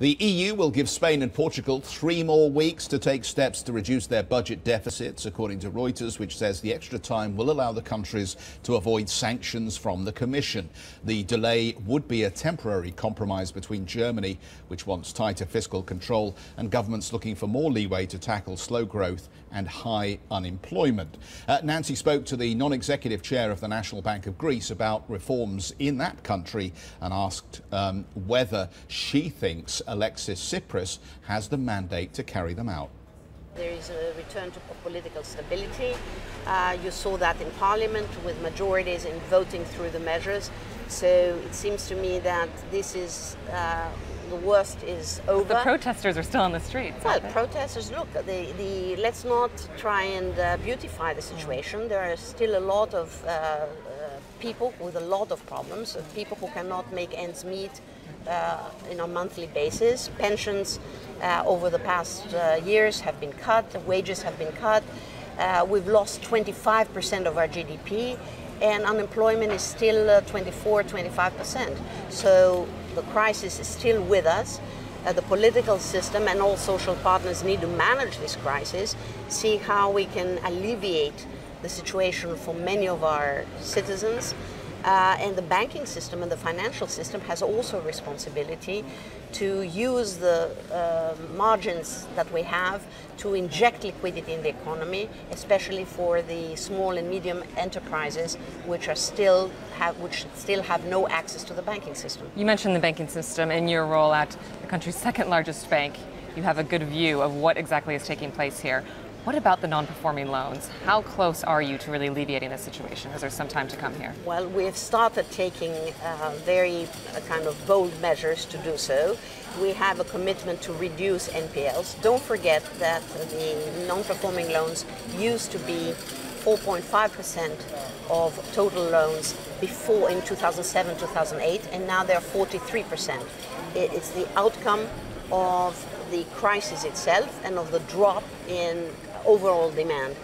The EU will give Spain and Portugal 3 more weeks to take steps to reduce their budget deficits, according to Reuters, which says the extra time will allow the countries to avoid sanctions from the Commission. The delay would be a temporary compromise between Germany, which wants tighter fiscal control, and governments looking for more leeway to tackle slow growth and high unemployment. Nancy spoke to the non-executive chair of the National Bank of Greece about reforms in that country and asked whether she thinks Alexis Tsipras has the mandate to carry them out. There is a return to political stability. You saw that in Parliament with majorities in voting through the measures. So it seems to me that this is the worst is over. The protesters are still on the streets. Well, protesters, look, let's not try and beautify the situation. There are still a lot of people with a lot of problems, people who cannot make ends meet on a monthly basis. Pensions over the past years have been cut, wages have been cut. We've lost 25% of our GDP, and unemployment is still 24-25%. So the crisis is still with us. The political system and all social partners need to manage this crisis, see how we can alleviate the situation for many of our citizens. And the banking system and the financial system has also a responsibility to use the margins that we have to inject liquidity in the economy, especially for the small and medium enterprises which still have no access to the banking system. You mentioned the banking system. In your role at the country's second largest bank, you have a good view of what exactly is taking place here. What about the non-performing loans? How close are you to really alleviating this situation? Is there some time to come here? Well, we've started taking very kind of bold measures to do so. We have a commitment to reduce NPLs. Don't forget that the non-performing loans used to be 4.5% of total loans before in 2007-2008, and now they're 43%. It's the outcome of the crisis itself and of the drop in overall demand.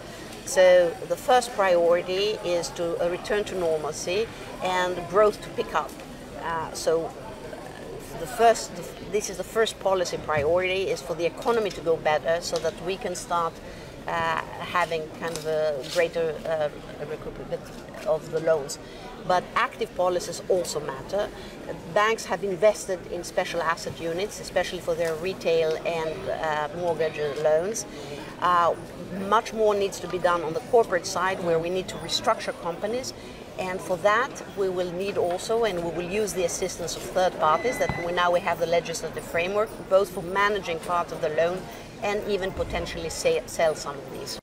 So the first priority is to return to normalcy and growth to pick up. This is the first policy priority, is for the economy to go better so that we can start having kind of a greater recoupment of the loans. But active policies also matter. Banks have invested in special asset units, especially for their retail and mortgage loans. Much more needs to be done on the corporate side, where we need to restructure companies. And for that, we will need also, and we will use the assistance of third parties, that we have the legislative framework, both for managing part of the loan and even potentially sell some of these.